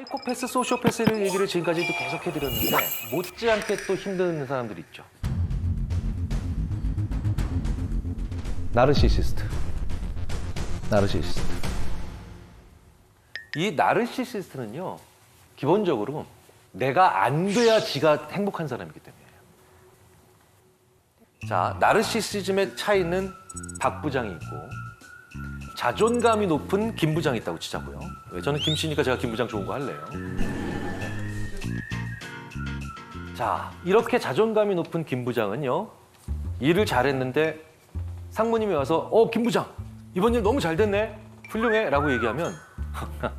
사이코패스, 소시오패스를 얘기를 지금까지도 계속 해드렸는데 못지않게 또 힘든 사람들이 있죠. 나르시시스트. 이 나르시시스트는요, 기본적으로 내가 안 돼야 지가 행복한 사람이기 때문이에요. 자, 나르시시즘의 차이는 박 부장이 있고 자존감이 높은 김 부장이 있다고 치자고요. 왜? 저는 김씨니까 제가 김 부장 좋은 거 할래요. 자, 이렇게 자존감이 높은 김 부장은요, 일을 잘했는데 상무님이 와서 김 부장 이번 일 너무 잘 됐네, 훌륭해 라고 얘기하면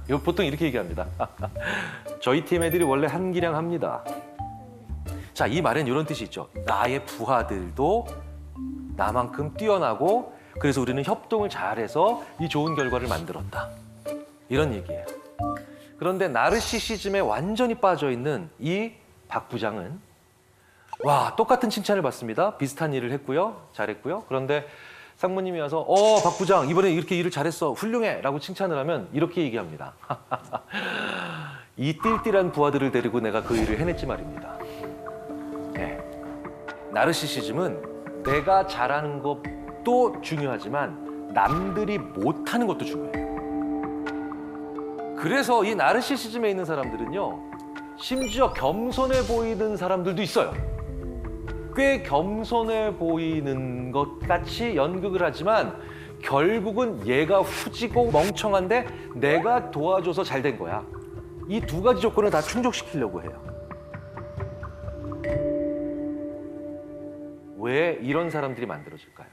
이거 보통 이렇게 얘기합니다. 저희 팀 애들이 원래 한기량 합니다. 자, 이 말엔 이런 뜻이 있죠. 나의 부하들도 나만큼 뛰어나고 그래서 우리는 협동을 잘해서 이 좋은 결과를 만들었다. 이런 얘기예요. 그런데 나르시시즘에 완전히 빠져있는 이 박 부장은 와, 똑같은 칭찬을 받습니다. 비슷한 일을 했고요. 잘했고요. 그런데 상무님이 와서 박 부장 이번에 이렇게 일을 잘했어. 훌륭해. 라고 칭찬을 하면 이렇게 얘기합니다. 이 띨띨한 부하들을 데리고 내가 그 일을 해냈지 말입니다. 네. 나르시시즘은 내가 잘하는 것도 중요하지만 남들이 못하는 것도 중요해요. 그래서 이 나르시시즘에 있는 사람들은요, 심지어 겸손해 보이는 사람들도 있어요. 꽤 겸손해 보이는 것 같이 연극을 하지만 결국은 얘가 후지고 멍청한데 내가 도와줘서 잘 된 거야. 이 두 가지 조건을 다 충족시키려고 해요. 왜 이런 사람들이 만들어질까요?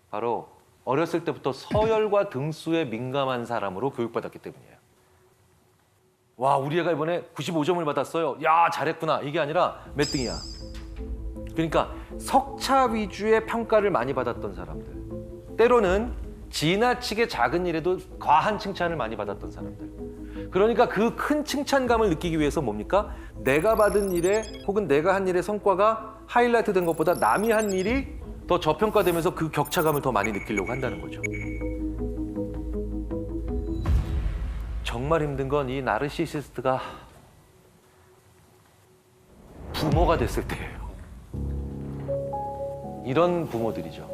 바로 어렸을 때부터 서열과 등수에 민감한 사람으로 교육받았기 때문이에요. 와, 우리 애가 이번에 95점을 받았어요. 야, 잘했구나. 이게 아니라 몇 등이야. 그러니까 석차 위주의 평가를 많이 받았던 사람들. 때로는 지나치게 작은 일에도 과한 칭찬을 많이 받았던 사람들. 그러니까 그 큰 칭찬감을 느끼기 위해서 뭡니까? 내가 받은 일에 혹은 내가 한 일의 성과가 하이라이트 된 것보다 남이 한 일이 더 저평가되면서 그 격차감을 더 많이 느끼려고 한다는 거죠. 정말 힘든 건 이 나르시시스트가 부모가 됐을 때예요. 이런 부모들이죠.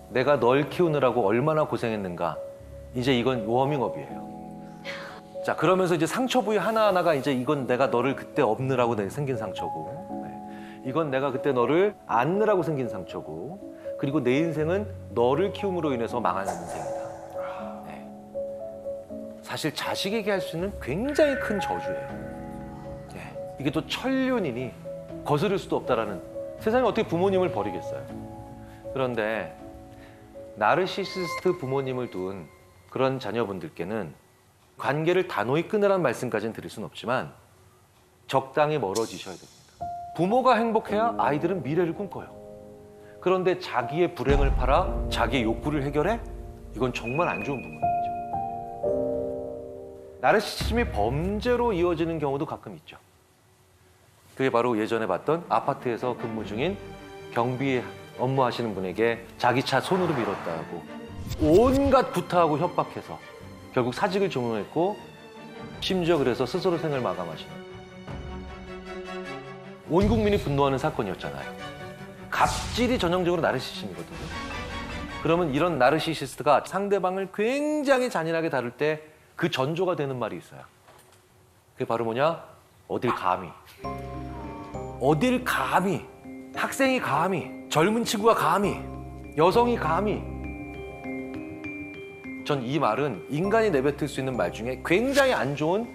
내가 널 키우느라고 얼마나 고생했는가. 이제 이건 워밍업이에요. 자, 그러면서 이제 상처 부위 하나하나가 이제 이건 내가 너를 그때 없느라고 생긴 상처고, 네. 이건 내가 그때 너를 안느라고 생긴 상처고, 그리고 내 인생은 너를 키움으로 인해서 망하는 인생이다. 네. 사실 자식에게 할 수 있는 굉장히 큰 저주예요. 네. 이게 또 천륜이니 거스를 수도 없다라는, 세상에 어떻게 부모님을 버리겠어요. 그런데 나르시시스트 부모님을 둔 그런 자녀분들께는 관계를 단호히 끊으라는 말씀까지는 드릴 수는 없지만 적당히 멀어지셔야 됩니다. 부모가 행복해야 아이들은 미래를 꿈꿔요. 그런데 자기의 불행을 팔아 자기의 욕구를 해결해? 이건 정말 안 좋은 부모님이죠. 나르시시즘이 범죄로 이어지는 경우도 가끔 있죠. 그게 바로 예전에 봤던 아파트에서 근무 중인 경비 업무하시는 분에게 자기 차 손으로 밀었다고 온갖 구타하고 협박해서 결국 사직을 종용했고, 심지어 그래서 스스로 생을 마감하시는, 온 국민이 분노하는 사건이었잖아요. 갑질이 전형적으로 나르시시즘이거든요. 그러면 이런 나르시시스트가 상대방을 굉장히 잔인하게 다룰 때 그 전조가 되는 말이 있어요. 그게 바로 뭐냐? 어딜 감히. 어딜 감히. 학생이 감히. 젊은 친구가 감히. 여성이 감히. 전 이 말은 인간이 내뱉을 수 있는 말 중에 굉장히 안 좋은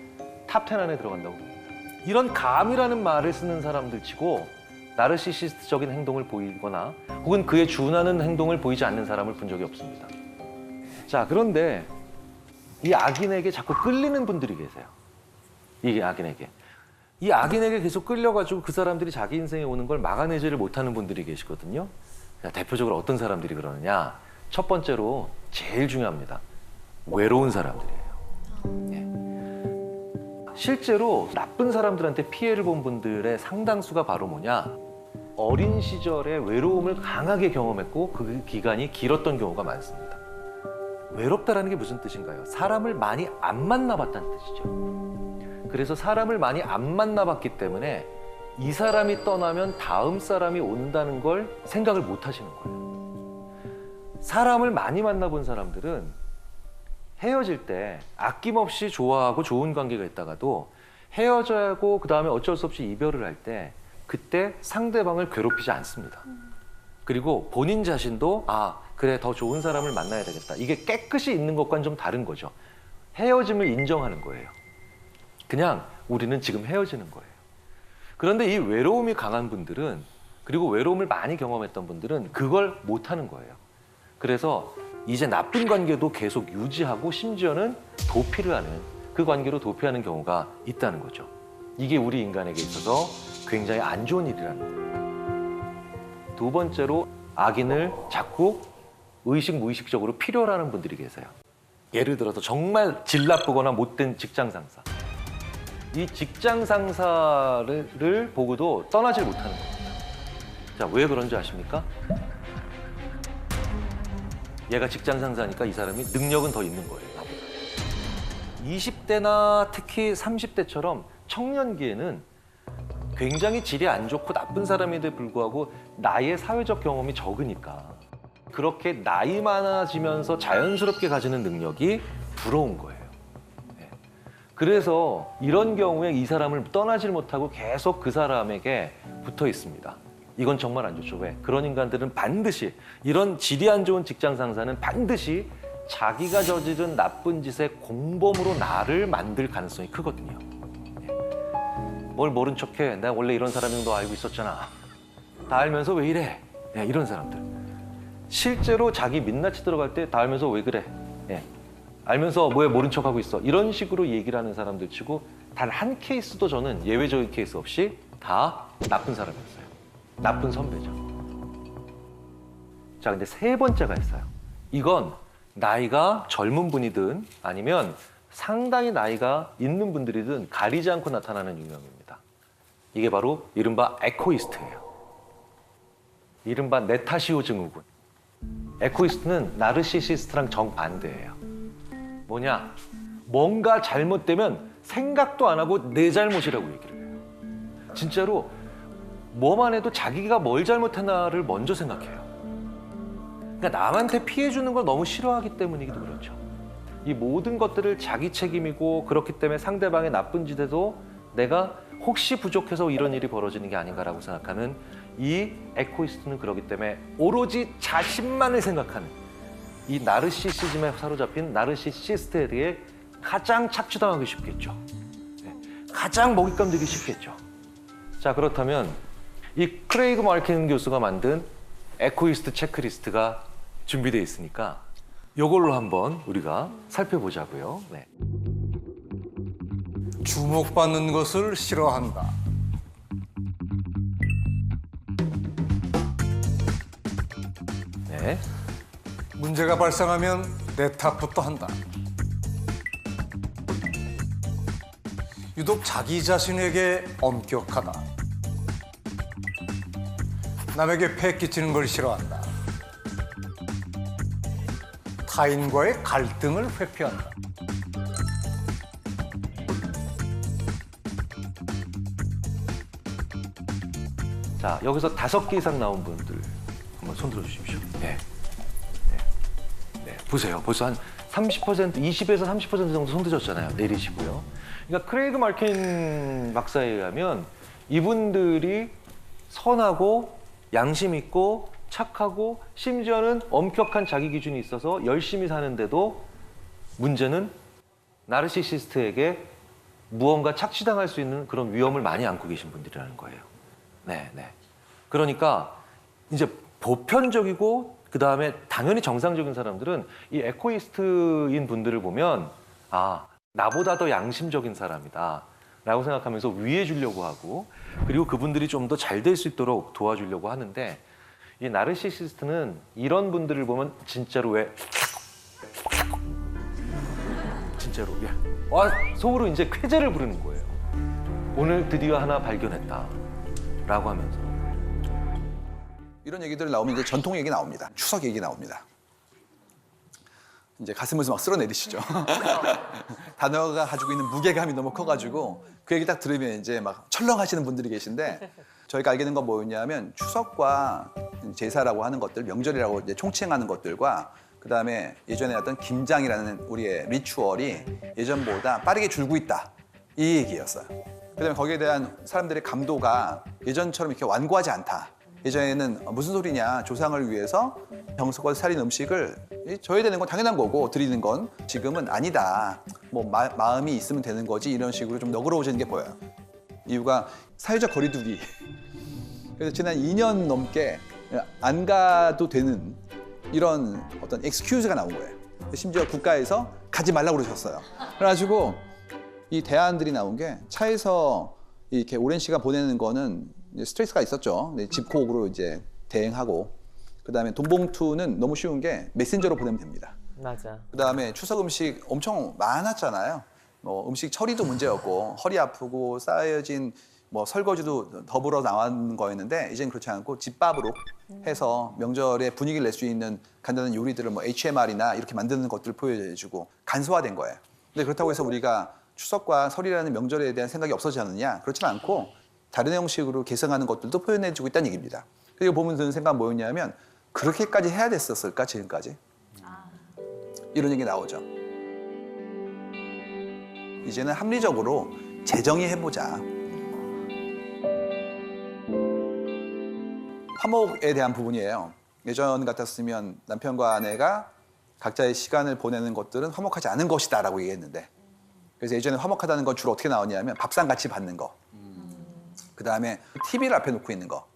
탑10 안에 들어간다고 봅니다. 이런 감이라는 말을 쓰는 사람들 치고 나르시시스트적인 행동을 보이거나 혹은 그에 준하는 행동을 보이지 않는 사람을 본 적이 없습니다. 자, 그런데 이 악인에게 자꾸 끌리는 분들이 계세요. 이 악인에게. 이 악인에게 계속 끌려가지고 그 사람들이 자기 인생에 오는 걸 막아내지를 못하는 분들이 계시거든요. 대표적으로 어떤 사람들이 그러느냐. 첫 번째로 제일 중요합니다. 외로운 사람들이에요. 예. 실제로 나쁜 사람들한테 피해를 본 분들의 상당수가 바로 뭐냐. 어린 시절에 외로움을 강하게 경험했고 그 기간이 길었던 경우가 많습니다. 외롭다라는 게 무슨 뜻인가요? 사람을 많이 안 만나봤다는 뜻이죠. 그래서 사람을 많이 안 만나봤기 때문에 이 사람이 떠나면 다음 사람이 온다는 걸 생각을 못 하시는 거예요. 사람을 많이 만나본 사람들은 헤어질 때 아낌없이 좋아하고 좋은 관계가 있다가도 헤어져야 하고 그 다음에 어쩔 수 없이 이별을 할 때 그때 상대방을 괴롭히지 않습니다. 그리고 본인 자신도 그래 더 좋은 사람을 만나야 되겠다. 이게 깨끗이 있는 것과는 좀 다른 거죠. 헤어짐을 인정하는 거예요. 그냥 우리는 지금 헤어지는 거예요. 그런데 이 외로움이 강한 분들은 그리고 외로움을 많이 경험했던 분들은 그걸 못하는 거예요. 그래서 이제 나쁜 관계도 계속 유지하고 심지어는 도피를 하는 그 관계로 도피하는 경우가 있다는 거죠. 이게 우리 인간에게 있어서 굉장히 안 좋은 일이라는 거예요. 두 번째로 악인을 자꾸 의식 무의식적으로 필요로 하는 분들이 계세요. 예를 들어서 정말 질 나쁘거나 못된 직장 상사. 이 직장 상사를 보고도 떠나질 못하는 겁니다. 자, 왜 그런지 아십니까? 얘가 직장 상사니까 이 사람이 능력은 더 있는 거예요. 20대나 특히 30대처럼 청년기에는 굉장히 질이 안 좋고 나쁜 사람인데 불구하고 나의 사회적 경험이 적으니까 그렇게 나이 많아지면서 자연스럽게 가지는 능력이 부러운 거예요. 네. 그래서 이런 경우에 이 사람을 떠나질 못하고 계속 그 사람에게 붙어 있습니다. 이건 정말 안 좋죠. 왜? 그런 인간들은 반드시 이런 질이 안 좋은 직장 상사는 반드시 자기가 저지른 나쁜 짓의 공범으로 나를 만들 가능성이 크거든요. 뭘 모른 척해. 내가 원래 이런 사람인 거 알고 있었잖아. 다 알면서 왜 이래? 이런 사람들. 실제로 자기 민낯이 들어갈 때 다 알면서 왜 그래? 알면서 왜 모른 척하고 있어? 이런 식으로 얘기를 하는 사람들 치고 단 한 케이스도 저는 예외적인 케이스 없이 다 나쁜 사람이었어요. 나쁜 선배죠. 자, 근데 세 번째가 있어요. 이건 나이가 젊은 분이든 아니면 상당히 나이가 있는 분들이든 가리지 않고 나타나는 유형입니다. 이게 바로 이른바 에코이스트예요. 이른바 네타시오 증후군. 에코이스트는 나르시시스트랑 정반대예요. 뭐냐? 뭔가 잘못되면 생각도 안 하고 내 잘못이라고 얘기를 해요. 진짜로 뭐만 해도 자기가 뭘 잘못했나를 먼저 생각해요. 그러니까 남한테 피해 주는 걸 너무 싫어하기 때문이기도 그렇죠. 이 모든 것들을 자기 책임이고 그렇기 때문에 상대방의 나쁜 짓에도 내가 혹시 부족해서 이런 일이 벌어지는 게 아닌가라고 생각하는 이 에코이스트는 그렇기 때문에 오로지 자신만을 생각하는 이 나르시시즘에 사로잡힌 나르시시스트에 대해 가장 착취당하기 쉽겠죠. 가장 먹잇감 되기 쉽겠죠. 자, 그렇다면 이 크레이그 마르킨 교수가 만든 에코이스트 체크리스트가 준비되어 있으니까 이걸로 한번 우리가 살펴보자고요. 네. 주목받는 것을 싫어한다. 네. 문제가 발생하면 내 탓부터 한다. 유독 자기 자신에게 엄격하다. 남에게 폐 끼치는 걸 싫어한다. 타인과의 갈등을 회피한다. 자, 여기서 5개 이상 나온 분들 한번 손 들어주십시오. 네. 보세요. 벌써 한 30%, 20에서 30% 정도 손 드셨잖아요. 내리시고요. 그러니까 크레이그 마르킨 박사에 의하면 이분들이 선하고 양심 있고 착하고 심지어는 엄격한 자기 기준이 있어서 열심히 사는데도 문제는 나르시시스트에게 무언가 착취당할 수 있는 그런 위험을 많이 안고 계신 분들이라는 거예요. 네. 그러니까 이제 보편적이고 그다음에 당연히 정상적인 사람들은 이 에코이스트인 분들을 보면 나보다 더 양심적인 사람이다 라고 생각하면서 위해 주려고 하고 그리고 그분들이 좀 더 잘 될 수 있도록 도와주려고 하는데 이 나르시시스트는 이런 분들을 보면 진짜로 진짜로 속으로 이제 쾌재를 부르는 거예요. 오늘 드디어 하나 발견했다 라고 하면서 이런 얘기들 나오면 이제 전통 얘기 나옵니다. 추석 얘기 나옵니다. 이제 가슴에서 막 쓸어내리시죠. 단어가 가지고 있는 무게감이 너무 커가지고 그 얘기 딱 들으면 이제 막 철렁하시는 분들이 계신데 저희가 알게 된 건 뭐였냐면 추석과 제사라고 하는 것들, 명절이라고 이제 총칭하는 것들과 그다음에 예전에 어떤 김장이라는 우리의 리추얼이 예전보다 빠르게 줄고 있다. 이 얘기였어요. 그다음에 거기에 대한 사람들의 감도가 예전처럼 이렇게 완고하지 않다. 예전에는 무슨 소리냐, 조상을 위해서 정성껏 차린 음식을 줘야 되는 건 당연한 거고 드리는 건 지금은 아니다. 뭐 마음이 있으면 되는 거지 이런 식으로 좀 너그러워지는 게 보여요. 이유가 사회적 거리두기. 그래서 지난 2년 넘게 안 가도 되는 이런 어떤 엑스큐즈가 나온 거예요. 심지어 국가에서 가지 말라고 그러셨어요. 그래가지고 이 대안들이 나온 게 차에서 이렇게 오랜 시간 보내는 거는 이제 스트레스가 있었죠. 집콕으로 이제 대행하고 그다음에 돈 봉투는 너무 쉬운 게 메신저로 보내면 됩니다. 맞아. 그다음에 추석 음식 엄청 많았잖아요. 뭐 음식 처리도 문제였고 허리 아프고 쌓여진 뭐 설거지도 더불어 나왔는 거였는데 이제는 그렇지 않고 집밥으로 해서 명절에 분위기를 낼 수 있는 간단한 요리들을 뭐 HMR이나 이렇게 만드는 것들을 보여주고 간소화된 거예요. 근데 그렇다고 해서 우리가 추석과 설이라는 명절에 대한 생각이 없어지지 않느냐? 그렇지는 않고 다른 형식으로 개성하는 것들도 표현해주고 있다는 얘기입니다. 그리고 보면 드는 생각은 뭐였냐면 그렇게까지 해야 됐었을까 지금까지? 이런 얘기 나오죠. 이제는 합리적으로 재정의해보자. 화목에 대한 부분이에요. 예전 같았으면 남편과 아내가 각자의 시간을 보내는 것들은 화목하지 않은 것이다라고 얘기했는데 그래서 예전에 화목하다는 건 주로 어떻게 나오냐면 밥상 같이 받는 거. 그다음에 TV를 앞에 놓고 있는 거.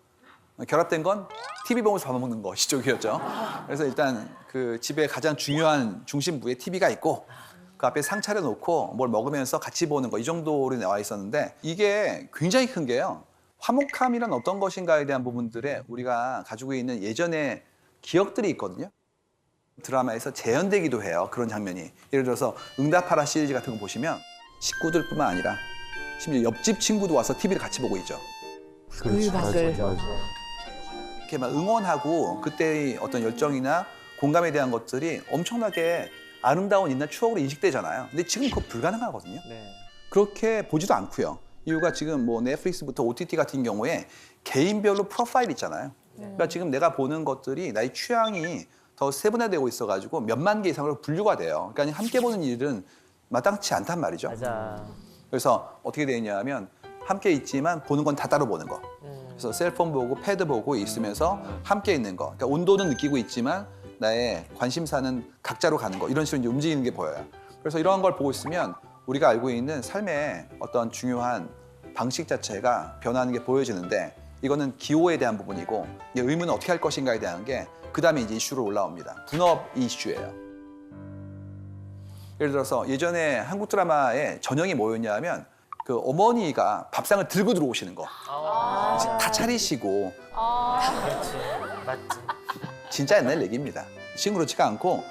결합된 건 TV 보면서 밥 먹는 것이쪽이었죠. 그래서 일단 그 집의 가장 중요한 중심부에 TV가 있고 그 앞에 상 차려놓고 뭘 먹으면서 같이 보는 거 이 정도로 나와 있었는데 이게 굉장히 큰 게요. 화목함이란 어떤 것인가에 대한 부분들에 우리가 가지고 있는 예전의 기억들이 있거든요. 드라마에서 재현되기도 해요. 그런 장면이. 예를 들어서 응답하라 시리즈 같은 거 보시면 식구들뿐만 아니라 심지어 옆집 친구도 와서 TV를 같이 보고 있죠. 그렇지, 맞아. 이렇게 막 응원하고 그때의 어떤 열정이나 공감에 대한 것들이 엄청나게 아름다운 옛날 추억으로 인식되잖아요. 근데 지금 그거 불가능하거든요. 네. 그렇게 보지도 않고요. 이유가 지금 뭐 넷플릭스부터 OTT 같은 경우에 개인별로 프로파일 있잖아요. 그러니까 지금 내가 보는 것들이 나의 취향이 더 세분화되고 있어가지고 몇만 개 이상으로 분류가 돼요. 그러니까 함께 보는 일은 마땅치 않단 말이죠. 맞아. 그래서 어떻게 되냐 하면 함께 있지만 보는 건 다 따로 보는 거. 그래서 셀폰 보고 패드 보고 있으면서 함께 있는 거. 그러니까 온도는 느끼고 있지만 나의 관심사는 각자로 가는 거. 이런 식으로 이제 움직이는 게 보여요. 그래서 이러한 걸 보고 있으면 우리가 알고 있는 삶의 어떤 중요한 방식 자체가 변하는 게 보여지는데 이거는 기호에 대한 부분이고 이 의무는 어떻게 할 것인가에 대한 게 그다음에 이제 이슈로 올라옵니다. 분업 이슈예요. 예를 들어서 예전에 한국 드라마의 전형이 뭐였냐 하면 그 어머니가 밥상을 들고 들어오시는 거. 다 차리시고 그렇지. 맞지. 진짜 옛날 얘기입니다. 지금 그렇지가 않고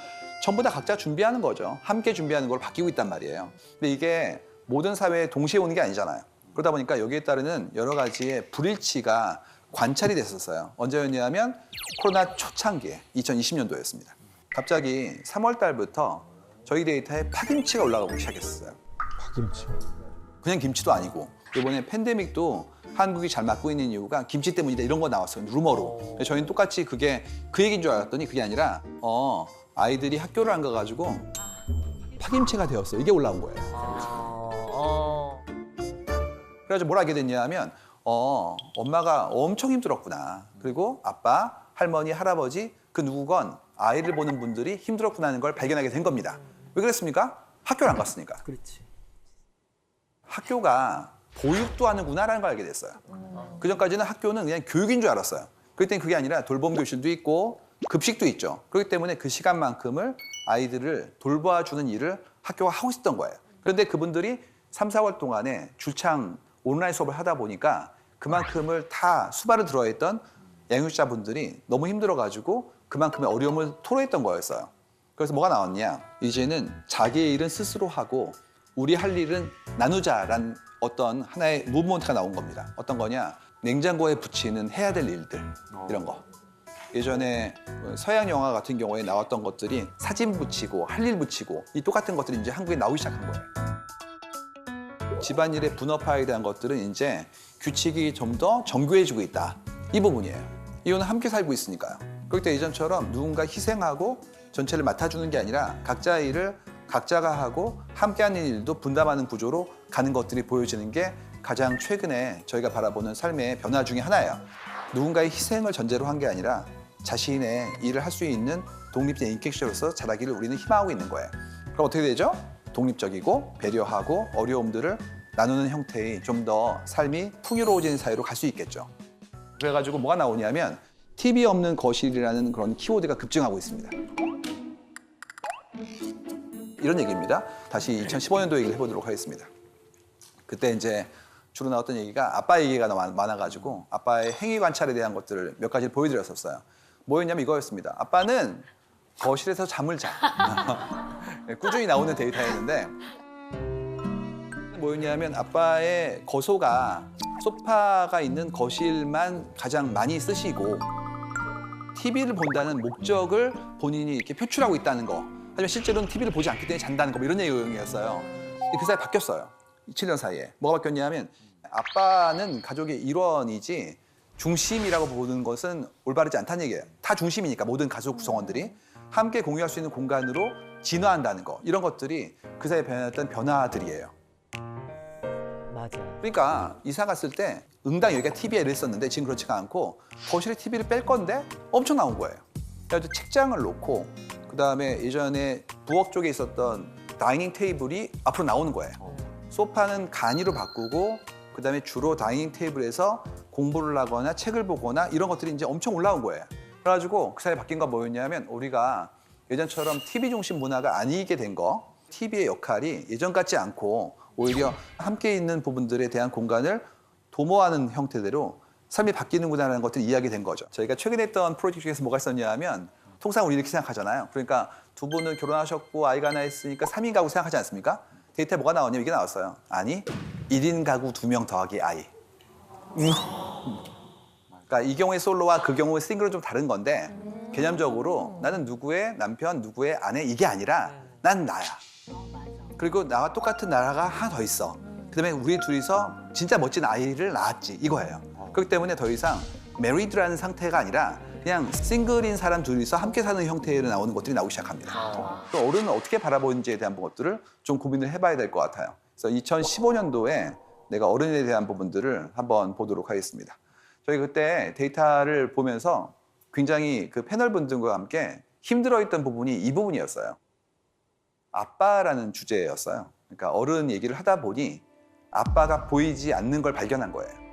전부 다 각자 준비하는 거죠. 함께 준비하는 걸 바뀌고 있단 말이에요. 근데 이게 모든 사회에 동시에 오는 게 아니잖아요. 그러다 보니까 여기에 따르는 여러 가지의 불일치가 관찰이 됐었어요. 언제였냐면 코로나 초창기에 2020년도였습니다. 갑자기 3월 달부터 저희 데이터에 파김치가 올라가기 시작했어요. 파김치. 그냥 김치도 아니고 이번에 팬데믹도 한국이 잘 맞고 있는 이유가 김치 때문이다 이런 거 나왔어요. 루머로. 저희는 똑같이 그게 그 얘기인 줄 알았더니 그게 아니라 아이들이 학교를 안 가가지고 파김치가 되었어요. 이게 올라온 거예요. 그래가지고 뭘 알게 됐냐 하면 엄마가 엄청 힘들었구나. 그리고 아빠, 할머니, 할아버지 그 누구건 아이를 보는 분들이 힘들었구나 하는 걸 발견하게 된 겁니다. 왜 그랬습니까? 학교를 안 갔으니까. 그렇지. 학교가 보육도 하는구나라는 걸 알게 됐어요. 그전까지는 학교는 그냥 교육인 줄 알았어요. 그랬더니 그게 아니라 돌봄 교실도 있고 급식도 있죠. 그렇기 때문에 그 시간만큼을 아이들을 돌봐주는 일을 학교가 하고 있었던 거예요. 그런데 그분들이 3, 4월 동안에 줄창 온라인 수업을 하다 보니까 그만큼을 다 수발을 들어야 했던 양육자분들이 너무 힘들어가지고 그만큼의 어려움을 토로했던 거였어요. 그래서 뭐가 나왔냐? 이제는 자기의 일은 스스로 하고 우리 할 일은 나누자라는 어떤 하나의 무브먼트가 나온 겁니다. 어떤 거냐? 냉장고에 붙이는 해야 될 일들 이런 거. 예전에 서양 영화 같은 경우에 나왔던 것들이 사진 붙이고 할 일 붙이고 이 똑같은 것들이 이제 한국에 나오기 시작한 거예요. 집안일의 분업화에 대한 것들은 이제 규칙이 좀 더 정교해지고 있다. 이 부분이에요. 이거는 함께 살고 있으니까요. 그럴 때 예전처럼 누군가 희생하고 전체를 맡아주는 게 아니라 각자의 일을 각자가 하고 함께하는 일도 분담하는 구조로 가는 것들이 보여지는 게 가장 최근에 저희가 바라보는 삶의 변화 중에 하나예요. 누군가의 희생을 전제로 한 게 아니라 자신의 일을 할 수 있는 독립된 인격체로서 자라기를 우리는 희망하고 있는 거예요. 그럼 어떻게 되죠? 독립적이고 배려하고 어려움들을 나누는 형태의 좀 더 삶이 풍요로워지는 사회로 갈 수 있겠죠. 그래가지고 뭐가 나오냐면 TV 없는 거실이라는 그런 키워드가 급증하고 있습니다. 이런 얘기입니다. 다시 2015년도 얘기를 해보도록 하겠습니다. 그때 이제 주로 나왔던 얘기가 아빠 얘기가 너무 많아가지고 아빠의 행위 관찰에 대한 것들을 몇 가지 보여드렸었어요. 뭐였냐면 이거였습니다. 아빠는 거실에서 잠을 자. 꾸준히 나오는 데이터였는데 뭐였냐면 아빠의 거소가 소파가 있는 거실만 가장 많이 쓰시고 TV를 본다는 목적을 본인이 이렇게 표출하고 있다는 거. 하지만 실제로는 TV를 보지 않기 때문에 잔다는 거, 뭐 이런 내용이었어요. 그 사이에 바뀌었어요. 7년 사이에. 뭐가 바뀌었냐면 아빠는 가족의 일원이지 중심이라고 보는 것은 올바르지 않다는 얘기예요. 다 중심이니까 모든 가족 구성원들이 함께 공유할 수 있는 공간으로 진화한다는 거. 이런 것들이 그 사이에 변했던 변화들이에요. 맞아. 그러니까 이사 갔을 때 응당 여기가 TV를 했었는데 지금 그렇지가 않고 거실에 TV를 뺄 건데 엄청 나온 거예요. 그래서 책장을 놓고 그다음에 예전에 부엌 쪽에 있었던 다이닝 테이블이 앞으로 나오는 거예요. 소파는 간이로 바꾸고 그다음에 주로 다이닝 테이블에서 공부를 하거나 책을 보거나 이런 것들이 이제 엄청 올라온 거예요. 그래가지고 그 사이에 바뀐 건 뭐였냐면 우리가 예전처럼 TV 중심 문화가 아니게 된 거, TV의 역할이 예전 같지 않고 오히려 함께 있는 부분들에 대한 공간을 도모하는 형태대로 삶이 바뀌는구나라는 것들을 이해하게 된 거죠. 저희가 최근에 했던 프로젝트 중에서 뭐가 있었냐 하면 통상 우리 이렇게 생각하잖아요. 그러니까 두 분은 결혼하셨고 아이가 하나 있으니까 3인 가구 생각하지 않습니까? 데이터에 뭐가 나왔냐면 이게 나왔어요. 아니, 1인 가구 2명 더하기 아이. 그러니까 이 경우의 솔로와 그 경우의 싱글은 좀 다른 건데 개념적으로 나는 누구의 남편, 누구의 아내 이게 아니라 난 나야. 그리고 나와 똑같은 나라가 하나 더 있어. 그다음에 우리 둘이서 진짜 멋진 아이를 낳았지 이거예요. 그렇기 때문에 더 이상 메리드라는 상태가 아니라 그냥 싱글인 사람 둘이서 함께 사는 형태로 나오는 것들이 나오기 시작합니다. 또 어른은 어떻게 바라보는지에 대한 것들을 좀 고민을 해봐야 될 것 같아요. 그래서 2015년도에 내가 어른에 대한 부분들을 한번 보도록 하겠습니다. 저희 그때 데이터를 보면서 굉장히 그 패널 분들과 함께 힘들어했던 부분이 이 부분이었어요. 아빠라는 주제였어요. 그러니까 어른 얘기를 하다 보니 아빠가 보이지 않는 걸 발견한 거예요.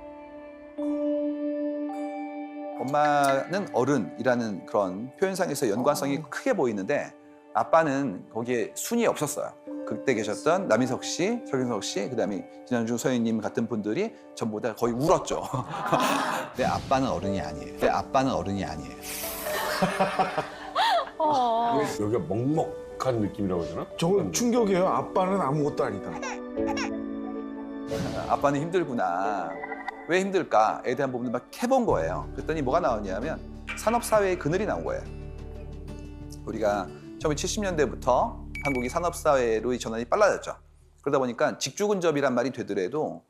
엄마는 어른이라는 그런 표현상에서 연관성이 크게 보이는데 아빠는 거기에 순위 없었어요. 그때 계셨던 남인석 씨, 서경석 씨, 그다음에 진현중 서현님 같은 분들이 전부 다 거의 울었죠. 내 아빠는 어른이 아니에요. 내 아빠는 어른이 아니에요. 여기가 먹먹한 느낌이라고 해야 되나? 저건 충격이에요. 아빠는 아무것도 아니다. 아빠는 힘들구나. 왜 힘들까에 대한 부분을 막 해본 거예요. 그랬더니 뭐가 나왔냐면 산업사회의 그늘이 나온 거예요. 우리가 1970년대부터 한국이 산업사회로 전환이 빨라졌죠. 그러다 보니까 직주근접이란 말이 되더라도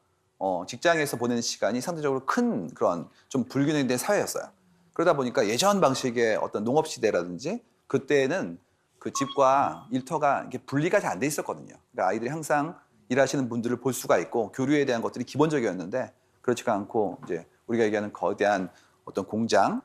직장에서 보내는 시간이 상대적으로 큰 그런 좀 불균형된 사회였어요. 그러다 보니까 예전 방식의 어떤 농업시대라든지 그때는 그 집과 일터가 이렇게 분리가 잘 안 돼 있었거든요. 그러니까 아이들이 항상 일하시는 분들을 볼 수가 있고 교류에 대한 것들이 기본적이었는데 그렇지가 않고 이제 우리가 얘기하는 거대한 어떤 공장,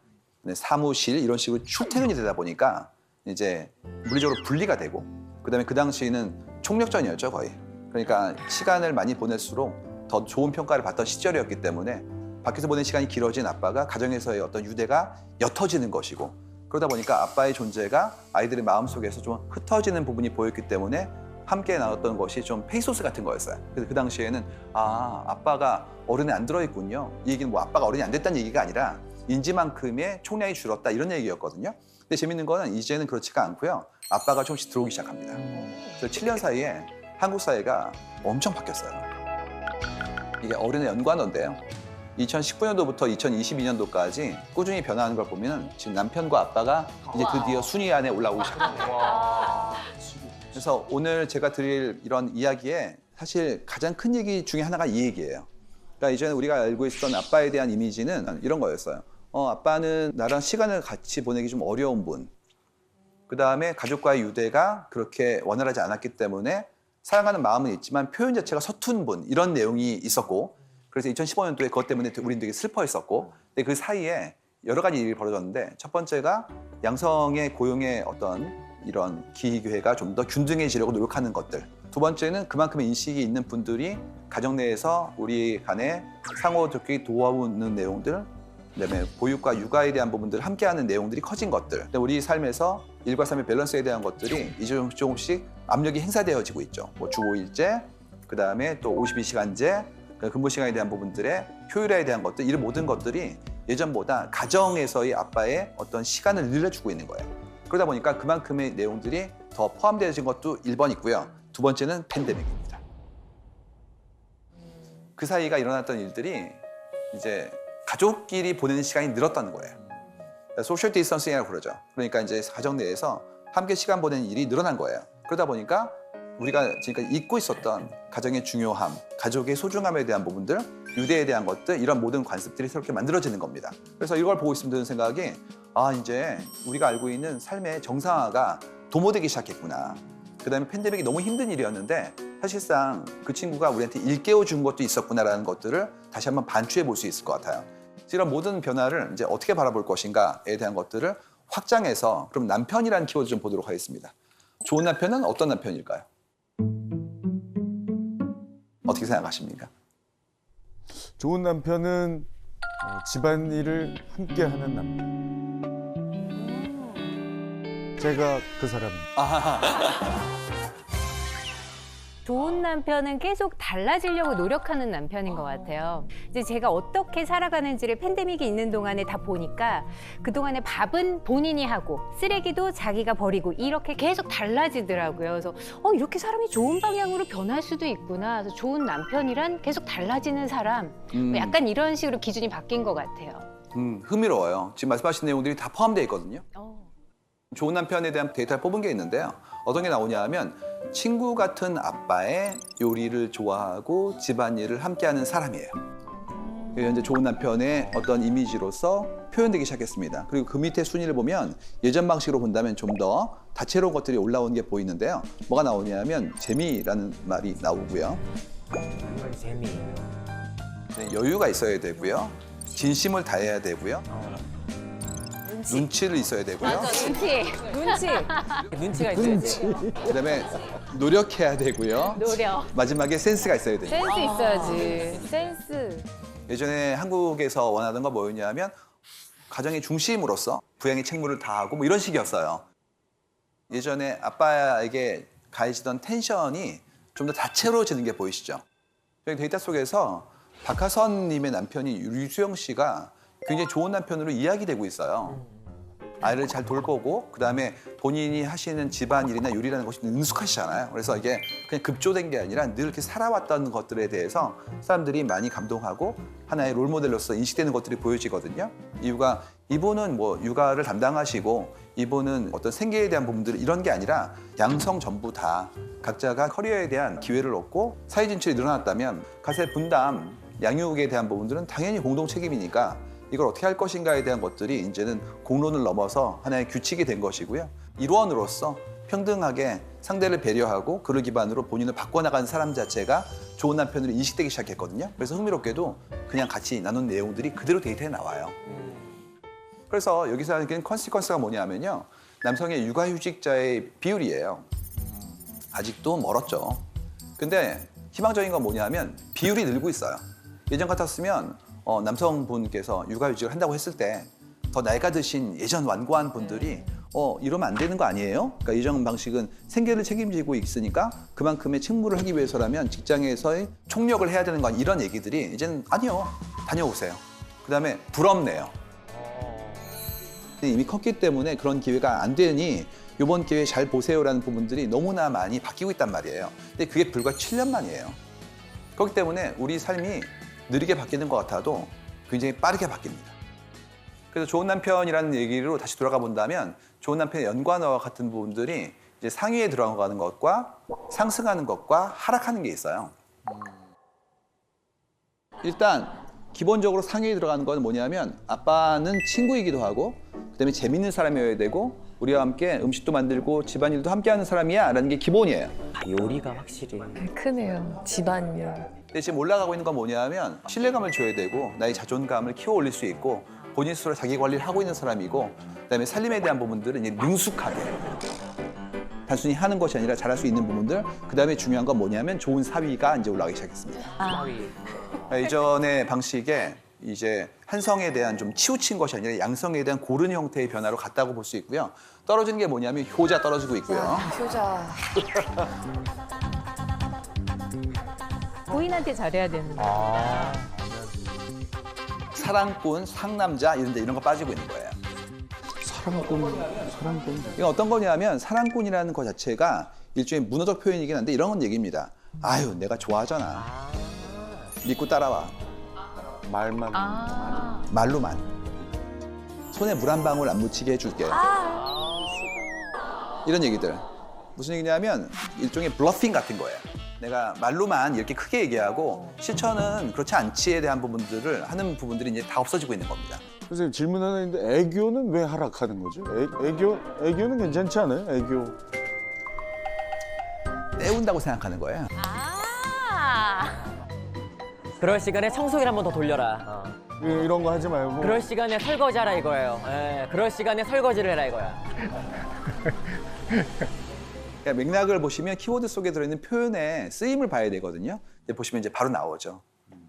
사무실 이런 식으로 출퇴근이 되다 보니까 이제 물리적으로 분리가 되고 그다음에 그 당시에는 총력전이었죠 거의. 그러니까 시간을 많이 보낼수록 더 좋은 평가를 받던 시절이었기 때문에 밖에서 보낸 시간이 길어진 아빠가 가정에서의 어떤 유대가 옅어지는 것이고 그러다 보니까 아빠의 존재가 아이들의 마음속에서 좀 흩어지는 부분이 보였기 때문에 함께 나눴던 것이 좀 페이소스 같은 거였어요. 그래서 그 당시에는 아빠가 어른에 안 들어있군요. 이 얘기는 뭐 아빠가 어른이 안 됐다는 얘기가 아니라 인지만큼의 총량이 줄었다 이런 얘기였거든요. 근데 재밌는 거는 이제는 그렇지가 않고요. 아빠가 조금씩 들어오기 시작합니다. 그래서 7년 사이에 한국 사회가 엄청 바뀌었어요. 이게 어른의 연관어인데요. 2019년도부터 2022년도까지 꾸준히 변화하는 걸 보면 지금 남편과 아빠가 이제 드디어 순위 안에 올라오기 시작합니다. 그래서 오늘 제가 드릴 이런 이야기에 사실 가장 큰 얘기 중에 하나가 이 얘기예요. 그러니까 이전에 우리가 알고 있었던 아빠에 대한 이미지는 이런 거였어요. 아빠는 나랑 시간을 같이 보내기 좀 어려운 분. 그 다음에 가족과의 유대가 그렇게 원활하지 않았기 때문에 사랑하는 마음은 있지만 표현 자체가 서툰 분. 이런 내용이 있었고 그래서 2015년도에 그것 때문에 우리는 되게 슬퍼했었고 근데 그 사이에 여러 가지 일이 벌어졌는데 첫 번째가 양성의 고용의 어떤 이런 기회가 좀 더 균등해지려고 노력하는 것들. 두 번째는 그만큼의 인식이 있는 분들이 가정 내에서 우리 간에 상호 적극이 도와주는 내용들, 그다음에 보육과 육아에 대한 부분들 함께하는 내용들이 커진 것들. 우리 삶에서 일과 삶의 밸런스에 대한 것들이 이제 조금씩 압력이 행사되어지고 있죠. 뭐 주 5일제, 그다음에 또 52시간제, 근무 시간에 대한 부분들의 효율화에 대한 것들, 이런 모든 것들이 예전보다 가정에서의 아빠의 어떤 시간을 늘려주고 있는 거예요. 그러다 보니까 그만큼의 내용들이 더 포함되어진 것도 1번 있고요. 두 번째는 팬데믹입니다. 그 사이가 일어났던 일들이 이제 가족끼리 보내는 시간이 늘었다는 거예요. 소셜 디스턴싱이라고 그러죠. 그러니까 이제 가정 내에서 함께 시간 보내는 일이 늘어난 거예요. 그러다 보니까 우리가 지금까지 잊고 있었던 가정의 중요함, 가족의 소중함에 대한 부분들, 유대에 대한 것들, 이런 모든 관습들이 새롭게 만들어지는 겁니다. 그래서 이걸 보고 있으면 드는 생각이 이제 우리가 알고 있는 삶의 정상화가 도모되기 시작했구나. 그다음에 팬데믹이 너무 힘든 일이었는데 사실상 그 친구가 우리한테 일깨워 준 것도 있었구나라는 것들을 다시 한번 반추해 볼 수 있을 것 같아요. 이런 모든 변화를 이제 어떻게 바라볼 것인가에 대한 것들을 확장해서 그럼 남편이라는 키워드 좀 보도록 하겠습니다. 좋은 남편은 어떤 남편일까요? 어떻게 생각하십니까? 좋은 남편은 집안일을 함께하는 남편. 제가 그 사람입니다. 좋은 남편은 계속 달라지려고 노력하는 남편인 것 같아요. 이제 제가 어떻게 살아가는지를 팬데믹이 있는 동안에 다 보니까 그동안에 밥은 본인이 하고 쓰레기도 자기가 버리고 이렇게 계속 달라지더라고요. 그래서 이렇게 사람이 좋은 방향으로 변할 수도 있구나. 그래서 좋은 남편이란 계속 달라지는 사람. 약간 이런 식으로 기준이 바뀐 것 같아요. 흥미로워요. 지금 말씀하신 내용들이 다 포함되어 있거든요. 좋은 남편에 대한 데이터를 뽑은 게 있는데요. 어떤 게 나오냐 하면 친구 같은 아빠의 요리를 좋아하고 집안일을 함께하는 사람이에요. 그게 현재 좋은 남편의 어떤 이미지로서 표현되기 시작했습니다. 그리고 그 밑에 순위를 보면 예전 방식으로 본다면 좀 더 다채로운 것들이 올라오는 게 보이는데요. 뭐가 나오냐면 재미라는 말이 나오고요. 재미. 네, 여유가 있어야 되고요. 진심을 다해야 되고요. 눈치를 있어야 되고요. 눈치가 있어야지. 그다음에 노력해야 되고요. 노력. 마지막에 센스가 있어야 돼요. 센스 있어야지. 센스. 예전에 한국에서 원하던 건 뭐였냐면 가정의 중심으로서 부양의 책무를 다하고 뭐 이런 식이었어요. 예전에 아빠에게 가해지던 텐션이 좀 더 다채로워지는 게 보이시죠? 여기 데이터 속에서 박하선님의 남편이 유수영 씨가 굉장히 좋은 남편으로 이야기되고 있어요. 아이를 잘 돌보고 그다음에 본인이 하시는 집안일이나 요리라는 것이 능숙하시잖아요. 그래서 이게 그냥 급조된 게 아니라 늘 이렇게 살아왔던 것들에 대해서 사람들이 많이 감동하고 하나의 롤모델로서 인식되는 것들이 보여지거든요. 이유가 이분은 뭐 육아를 담당하시고 이분은 어떤 생계에 대한 부분들 이런 게 아니라 양성 전부 다 각자가 커리어에 대한 기회를 얻고 사회 진출이 늘어났다면 가세 분담, 양육에 대한 부분들은 당연히 공동 책임이니까 이걸 어떻게 할 것인가에 대한 것들이 이제는 공론을 넘어서 하나의 규칙이 된 것이고요. 일원으로서 평등하게 상대를 배려하고 그를 기반으로 본인을 바꿔나가는 사람 자체가 좋은 남편으로 인식되기 시작했거든요. 그래서 흥미롭게도 그냥 같이 나눈 내용들이 그대로 데이터에 나와요. 그래서 여기서 하는 컨시퀀스가 뭐냐면요. 남성의 육아휴직자의 비율이에요. 아직도 멀었죠. 근데 희망적인 건 뭐냐면 비율이 늘고 있어요. 예전 같았으면 남성분께서 육아휴직을 한다고 했을 때 더 나이가 드신 예전 완고한 분들이 이러면 안 되는 거 아니에요? 그러니까 이전 방식은 생계를 책임지고 있으니까 그만큼의 책무를 하기 위해서라면 직장에서의 총력을 해야 되는 건 이런 얘기들이 이제는 아니요. 다녀오세요. 그다음에 부럽네요. 이미 컸기 때문에 그런 기회가 안 되니 이번 기회에 잘 보세요라는 부분들이 너무나 많이 바뀌고 있단 말이에요. 근데 그게 불과 7년 만이에요. 그렇기 때문에 우리 삶이 느리게 바뀌는 것 같아도 굉장히 빠르게 바뀝니다. 그래서 좋은 남편이라는 얘기로 다시 돌아가 본다면 좋은 남편의 연관어와 같은 부분들이 이제 상위에 들어가는 것과 상승하는 것과 하락하는 게 있어요. 일단 기본적으로 상위에 들어가는 건 뭐냐면 아빠는 친구이기도 하고 그다음에 재밌는 사람이어야 되고 우리와 함께 음식도 만들고 집안일도 함께 하는 사람이야 라는 게 기본이에요. 요리가 확실히. 크네요. 집안일. 근데 지금 올라가고 있는 건 뭐냐면 신뢰감을 줘야 되고 나의 자존감을 키워 올릴 수 있고 본인 스스로 자기 관리를 하고 있는 사람이고 그다음에 살림에 대한 부분들은 이제 능숙하게 단순히 하는 것이 아니라 잘할 수 있는 부분들 그다음에 중요한 건 뭐냐면 좋은 사위가 이제 올라가기 시작했습니다. 사위. 이전의 방식에 이제 한성에 대한 좀 치우친 것이 아니라 양성에 대한 고른 형태의 변화로 갔다고 볼 수 있고요. 떨어지는 게 뭐냐면 효자 떨어지고 있고요. 효자. 부인한테 잘해야 되는데. 사랑꾼, 상남자 이런 거 빠지고 있는 거예요. 사랑꾼. 이건 어떤 거냐면 사랑꾼이라는 것 자체가 일종의 문어적 표현이긴 한데 이런 건 얘기입니다. 아유 내가 좋아하잖아. 믿고 따라와. 말만. 말로만. 손에 물 한 방울 안 묻히게 해줄게. 이런 얘기들. 무슨 얘기냐면 일종의 블러핑 같은 거예요. 내가 말로만 이렇게 크게 얘기하고 실천은 그렇지 않지에 대한 부분들을 하는 부분들이 이제 다 없어지고 있는 겁니다. 선생님 질문 하나 있는데 애교는 왜 하락하는 거죠? 애교는 괜찮지 않아요? 애교. 때운다고 생각하는 거예요. 그럴 시간에 청소기를 한 번 더 돌려라. 이런 거 하지 말고. 그럴 시간에 설거지하라 이거예요. 예, 그럴 시간에 설거지를 해라 이거야. 그러니까 맥락을 보시면 키워드 속에 들어있는 표현의 쓰임을 봐야 되거든요. 근데 보시면 이제 바로 나오죠.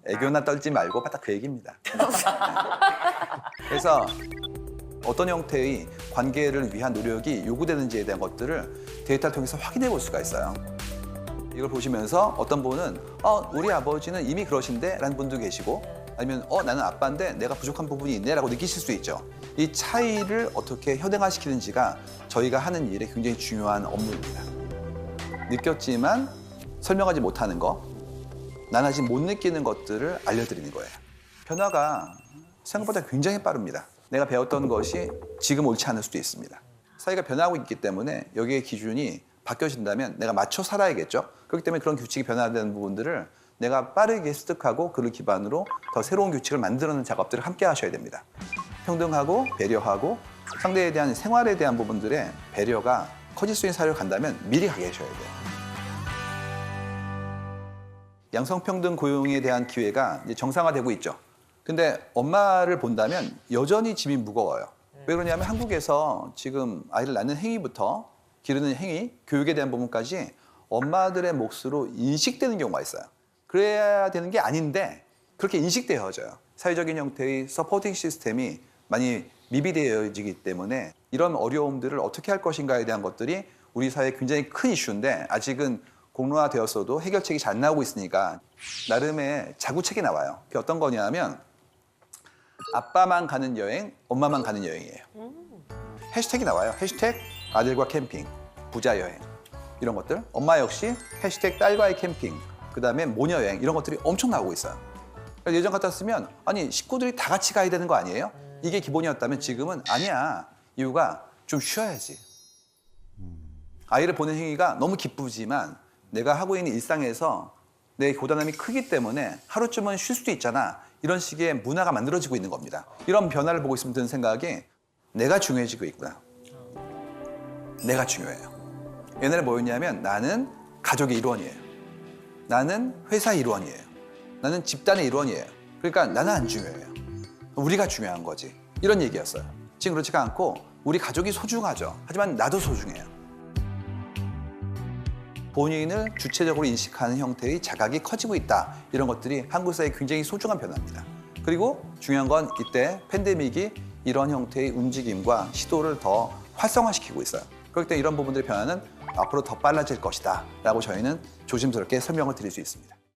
애교나 떨지 말고 딱 그 얘기입니다. 그래서 어떤 형태의 관계를 위한 노력이 요구되는지에 대한 것들을 데이터를 통해서 확인해 볼 수가 있어요. 이걸 보시면서 어떤 분은 우리 아버지는 이미 그러신데 라는 분도 계시고 아니면 나는 아빠인데 내가 부족한 부분이 있네 라고 느끼실 수 있죠. 이 차이를 어떻게 현행화시키는지가 저희가 하는 일에 굉장히 중요한 업무입니다. 느꼈지만 설명하지 못하는 거, 난 아직 못 느끼는 것들을 알려드리는 거예요. 변화가 생각보다 굉장히 빠릅니다. 내가 배웠던 것이 지금 옳지 않을 수도 있습니다. 사회가 변하고 있기 때문에 여기에 기준이 바뀌어진다면 내가 맞춰 살아야겠죠. 그렇기 때문에 그런 규칙이 변화되는 부분들을 내가 빠르게 습득하고 그를 기반으로 더 새로운 규칙을 만들어내는 작업들을 함께 하셔야 됩니다. 평등하고 배려하고 상대에 대한 생활에 대한 부분들의 배려가 커질 수 있는 사회로 간다면 미리 가게 하셔야 돼요. 양성평등 고용에 대한 기회가 이제 정상화되고 있죠. 근데 엄마를 본다면 여전히 짐이 무거워요. 왜 그러냐면 한국에서 지금 아이를 낳는 행위부터 기르는 행위, 교육에 대한 부분까지 엄마들의 몫으로 인식되는 경우가 있어요. 그래야 되는 게 아닌데 그렇게 인식되어져요. 사회적인 형태의 서포팅 시스템이 많이 미비되어지기 때문에 이런 어려움들을 어떻게 할 것인가에 대한 것들이 우리 사회에 굉장히 큰 이슈인데 아직은 공론화되었어도 해결책이 잘 나오고 있으니까 나름의 자구책이 나와요. 그게 어떤 거냐면 아빠만 가는 여행, 엄마만 가는 여행이에요. 해시태기 나와요. 해시태그 아들과 캠핑, 부자 여행 이런 것들. 엄마 역시 해시태그 딸과의 캠핑, 그다음에 모녀 여행 이런 것들이 엄청 나오고 있어요. 그러니까 예전 같았으면 아니 식구들이 다 같이 가야 되는 거 아니에요? 이게 기본이었다면 지금은 아니야. 이유가 좀 쉬어야지. 아이를 보는 행위가 너무 기쁘지만 내가 하고 있는 일상에서 내 고단함이 크기 때문에 하루쯤은 쉴 수도 있잖아. 이런 식의 문화가 만들어지고 있는 겁니다. 이런 변화를 보고 있으면 드는 생각이 내가 중요해지고 있구나. 내가 중요해요. 옛날에 뭐였냐면 나는 가족의 일원이에요. 나는 회사의 일원이에요. 나는 집단의 일원이에요. 그러니까 나는 안 중요해요. 우리가 중요한 거지. 이런 얘기였어요. 지금 그렇지가 않고 우리 가족이 소중하죠. 하지만 나도 소중해요. 본인을 주체적으로 인식하는 형태의 자각이 커지고 있다. 이런 것들이 한국 사회의 굉장히 소중한 변화입니다. 그리고 중요한 건 이때 팬데믹이 이런 형태의 움직임과 시도를 더 활성화시키고 있어요. 그렇기 때문에 이런 부분들의 변화는 앞으로 더 빨라질 것이다 라고 저희는 조심스럽게 설명을 드릴 수 있습니다.